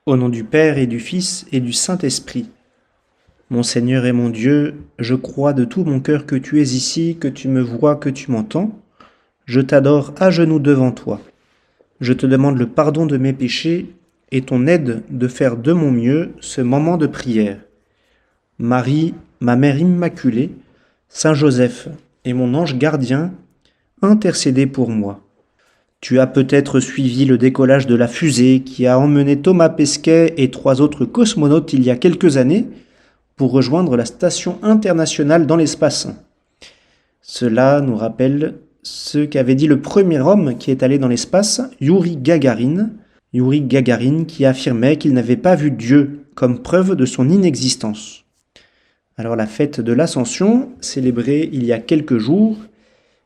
Au nom du Père et du Fils et du Saint-Esprit. Mon Seigneur et mon Dieu, je crois de tout mon cœur que tu es ici, que tu me vois, que tu m'entends. Je t'adore à genoux devant toi. Je te demande le pardon de mes péchés et ton aide de faire de mon mieux ce moment de prière. Marie, ma Mère Immaculée, Saint Joseph et mon ange gardien, intercédez pour moi. Tu as peut-être suivi le décollage de la fusée qui a emmené Thomas Pesquet et 3 autres cosmonautes il y a quelques années pour rejoindre la station internationale dans l'espace. Cela nous rappelle ce qu'avait dit le premier homme qui est allé dans l'espace, Youri Gagarin. Youri Gagarin qui affirmait qu'il n'avait pas vu Dieu comme preuve de son inexistence. Alors la fête de l'Ascension, célébrée il y a quelques jours,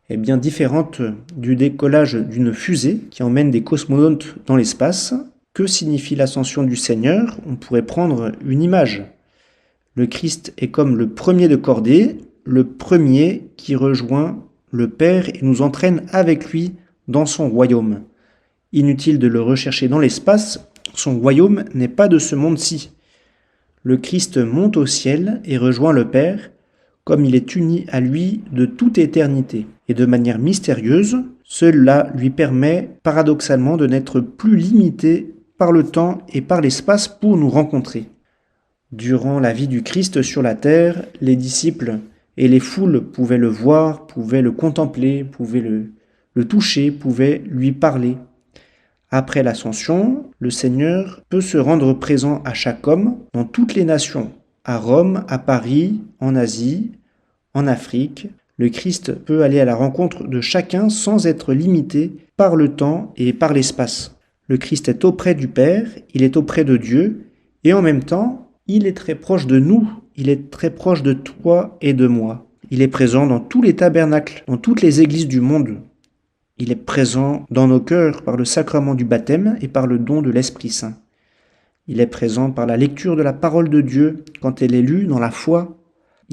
est bien différente du décollage d'une fusée qui emmène des cosmonautes dans l'espace. Que signifie l'ascension du Seigneur? On pourrait prendre une image. Le Christ est comme le premier de cordée, le premier qui rejoint le Père et nous entraîne avec lui dans son royaume. Inutile de le rechercher dans l'espace, son royaume n'est pas de ce monde-ci. Le Christ monte au ciel et rejoint le Père, comme il est uni à lui de toute éternité. Et de manière mystérieuse, cela lui permet paradoxalement de n'être plus limité par le temps et par l'espace pour nous rencontrer. Durant la vie du Christ sur la terre, les disciples et les foules pouvaient le voir, pouvaient le contempler, pouvaient le toucher, pouvaient lui parler. Après l'ascension, le Seigneur peut se rendre présent à chaque homme dans toutes les nations, à Rome, à Paris, en Asie, en Afrique. Le Christ peut aller à la rencontre de chacun sans être limité par le temps et par l'espace. Le Christ est auprès du Père, il est auprès de Dieu, et en même temps, il est très proche de nous, il est très proche de toi et de moi. Il est présent dans tous les tabernacles, dans toutes les églises du monde. Il est présent dans nos cœurs par le sacrement du baptême et par le don de l'Esprit Saint. Il est présent par la lecture de la parole de Dieu quand elle est lue dans la foi.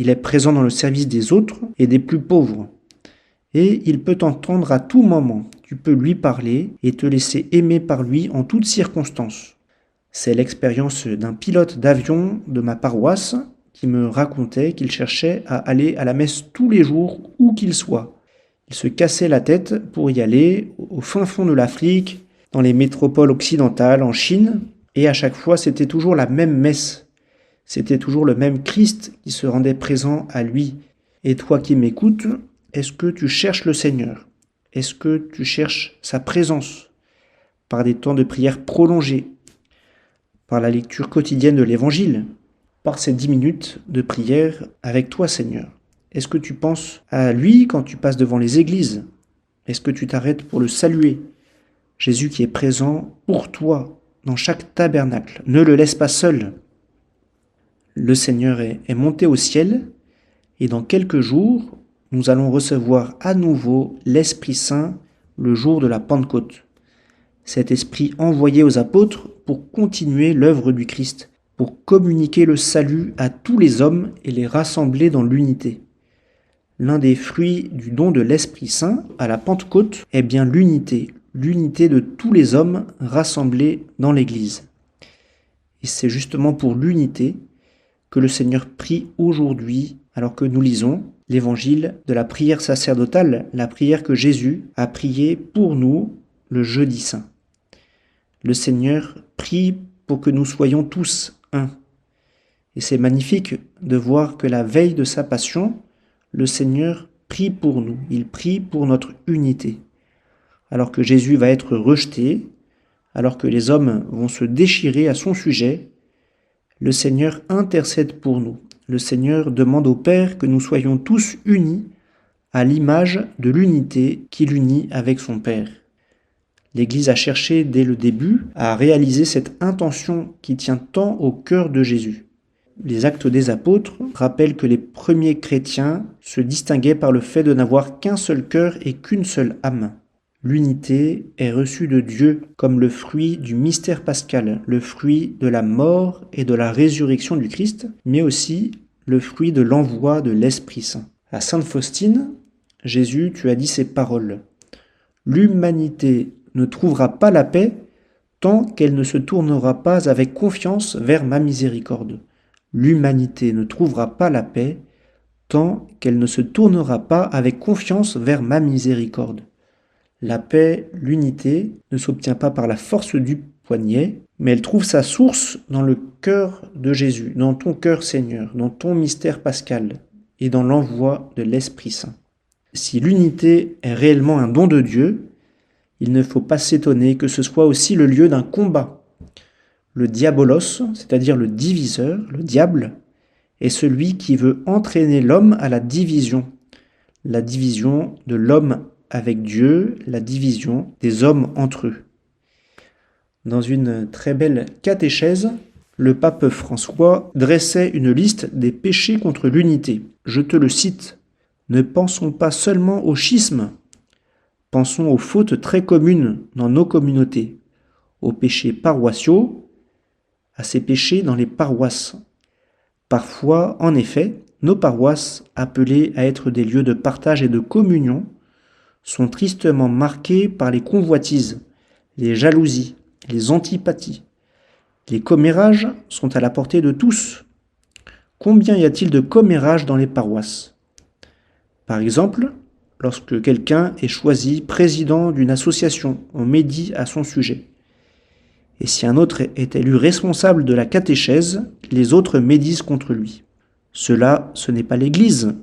Il est présent dans le service des autres et des plus pauvres. Et il peut t'entendre à tout moment. Tu peux lui parler et te laisser aimer par lui en toutes circonstances. C'est l'expérience d'un pilote d'avion de ma paroisse qui me racontait qu'il cherchait à aller à la messe tous les jours où qu'il soit. Il se cassait la tête pour y aller au fin fond de l'Afrique, dans les métropoles occidentales, en Chine, et à chaque fois c'était toujours la même messe. C'était toujours le même Christ qui se rendait présent à lui. Et toi qui m'écoutes, est-ce que tu cherches le Seigneur? Est-ce que tu cherches sa présence? Par des temps de prière prolongés, par la lecture quotidienne de l'Évangile, par ces 10 minutes de prière avec toi, Seigneur. Est-ce que tu penses à lui quand tu passes devant les églises? Est-ce que tu t'arrêtes pour le saluer? Jésus qui est présent pour toi dans chaque tabernacle. Ne le laisse pas seul. Le Seigneur est monté au ciel et dans quelques jours, nous allons recevoir à nouveau l'Esprit Saint le jour de la Pentecôte. Cet esprit envoyé aux apôtres pour continuer l'œuvre du Christ, pour communiquer le salut à tous les hommes et les rassembler dans l'unité. L'un des fruits du don de l'Esprit Saint à la Pentecôte est bien l'unité de tous les hommes rassemblés dans l'Église. Et c'est justement pour l'unité que le Seigneur prie aujourd'hui, alors que nous lisons l'évangile de la prière sacerdotale, la prière que Jésus a priée pour nous le jeudi saint. Le Seigneur prie pour que nous soyons tous un. Et c'est magnifique de voir que la veille de sa passion, le Seigneur prie pour nous, il prie pour notre unité. Alors que Jésus va être rejeté, alors que les hommes vont se déchirer à son sujet, le Seigneur intercède pour nous. Le Seigneur demande au Père que nous soyons tous unis à l'image de l'unité qui l'unit avec son Père. L'Église a cherché dès le début à réaliser cette intention qui tient tant au cœur de Jésus. Les Actes des Apôtres rappellent que les premiers chrétiens se distinguaient par le fait de n'avoir qu'un seul cœur et qu'une seule âme. L'unité est reçue de Dieu comme le fruit du mystère pascal, le fruit de la mort et de la résurrection du Christ, mais aussi le fruit de l'envoi de l'Esprit Saint. À Sainte Faustine, Jésus, tu as dit ces paroles. L'humanité ne trouvera pas la paix tant qu'elle ne se tournera pas avec confiance vers ma miséricorde. L'humanité ne trouvera pas la paix tant qu'elle ne se tournera pas avec confiance vers ma miséricorde. La paix, l'unité, ne s'obtient pas par la force du poignet, mais elle trouve sa source dans le cœur de Jésus, dans ton cœur Seigneur, dans ton mystère pascal et dans l'envoi de l'Esprit Saint. Si l'unité est réellement un don de Dieu, il ne faut pas s'étonner que ce soit aussi le lieu d'un combat. Le diabolos, c'est-à-dire le diviseur, le diable, est celui qui veut entraîner l'homme à la division de l'homme avec Dieu, la division des hommes entre eux. Dans une très belle catéchèse, le pape François dressait une liste des péchés contre l'unité. Je te le cite. Ne pensons pas seulement au schisme, pensons aux fautes très communes dans nos communautés, aux péchés paroissiaux, à ces péchés dans les paroisses. Parfois, en effet, nos paroisses, appelées à être des lieux de partage et de communion, sont tristement marquées par les convoitises, les jalousies, les antipathies. Les commérages sont à la portée de tous. Combien y a-t-il de commérages dans les paroisses ? Par exemple, lorsque quelqu'un est choisi président d'une association, on médit à son sujet. Et si un autre est élu responsable de la catéchèse, les autres médisent contre lui. Cela, ce n'est pas l'Église.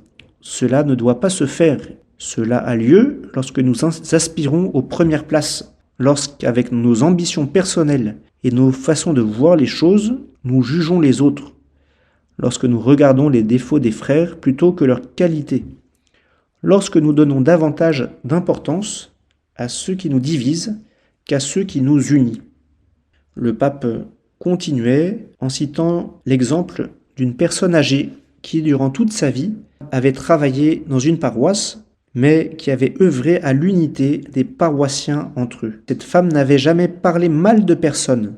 Cela ne doit pas se faire. Cela a lieu lorsque nous aspirons aux premières places, lorsqu'avec nos ambitions personnelles et nos façons de voir les choses, nous jugeons les autres, lorsque nous regardons les défauts des frères plutôt que leurs qualités, lorsque nous donnons davantage d'importance à ceux qui nous divisent qu'à ceux qui nous unissent. Le pape continuait en citant l'exemple d'une personne âgée qui, durant toute sa vie, avait travaillé dans une paroisse, mais qui avait œuvré à l'unité des paroissiens entre eux. Cette femme n'avait jamais parlé mal de personne.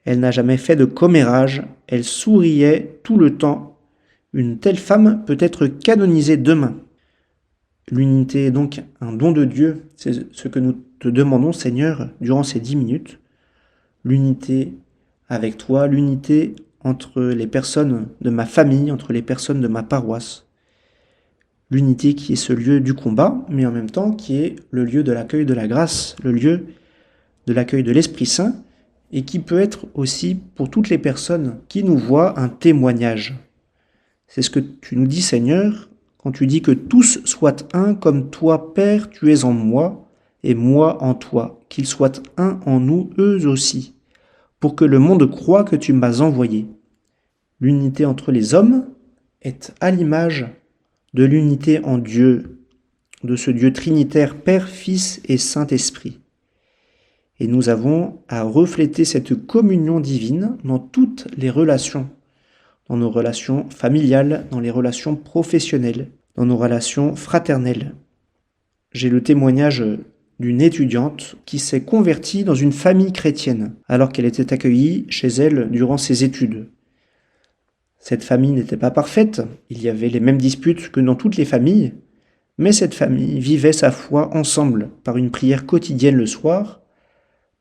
Elle n'a jamais fait de commérage. Elle souriait tout le temps. Une telle femme peut être canonisée demain. L'unité est donc un don de Dieu. C'est ce que nous te demandons, Seigneur, durant ces 10 minutes. L'unité avec toi, l'unité entre les personnes de ma famille, entre les personnes de ma paroisse. L'unité qui est ce lieu du combat, mais en même temps qui est le lieu de l'accueil de la grâce, le lieu de l'accueil de l'Esprit Saint, et qui peut être aussi pour toutes les personnes qui nous voient un témoignage. C'est ce que tu nous dis, Seigneur, quand tu dis que tous soient un comme toi, Père, tu es en moi, et moi en toi, qu'ils soient un en nous, eux aussi, pour que le monde croie que tu m'as envoyé. L'unité entre les hommes est à l'image de l'unité en Dieu, de ce Dieu trinitaire, Père, Fils et Saint-Esprit. Et nous avons à refléter cette communion divine dans toutes les relations, dans nos relations familiales, dans les relations professionnelles, dans nos relations fraternelles. J'ai le témoignage d'une étudiante qui s'est convertie dans une famille chrétienne, alors qu'elle était accueillie chez elle durant ses études. Cette famille n'était pas parfaite, il y avait les mêmes disputes que dans toutes les familles, mais cette famille vivait sa foi ensemble, par une prière quotidienne le soir,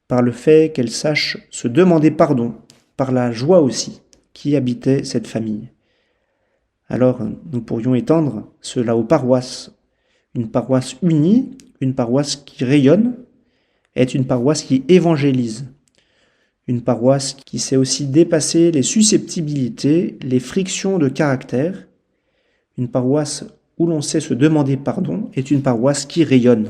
par le fait qu'elle sache se demander pardon, par la joie aussi qui habitait cette famille. Alors nous pourrions étendre cela aux paroisses. Une paroisse unie, une paroisse qui rayonne, est une paroisse qui évangélise. Une paroisse qui sait aussi dépasser les susceptibilités, les frictions de caractère. Une paroisse où l'on sait se demander pardon est une paroisse qui rayonne.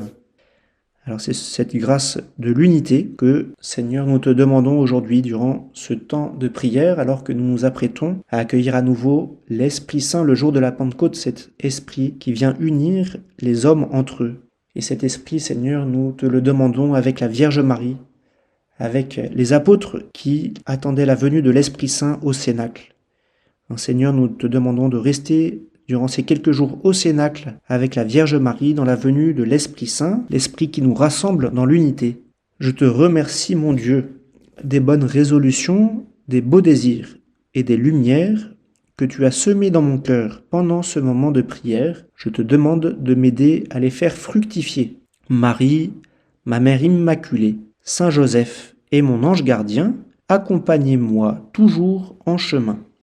Alors c'est cette grâce de l'unité que, Seigneur, nous te demandons aujourd'hui durant ce temps de prière, alors que nous nous apprêtons à accueillir à nouveau l'Esprit Saint le jour de la Pentecôte, cet Esprit qui vient unir les hommes entre eux. Et cet Esprit, Seigneur, nous te le demandons avec la Vierge Marie, avec les apôtres qui attendaient la venue de l'Esprit Saint au Cénacle. Seigneur, nous te demandons de rester durant ces quelques jours au Cénacle avec la Vierge Marie dans la venue de l'Esprit Saint, l'Esprit qui nous rassemble dans l'unité. Je te remercie, mon Dieu, des bonnes résolutions, des beaux désirs et des lumières que tu as semées dans mon cœur pendant ce moment de prière. Je te demande de m'aider à les faire fructifier. Marie, ma Mère Immaculée, Saint Joseph et mon ange gardien, accompagnez-moi toujours en chemin.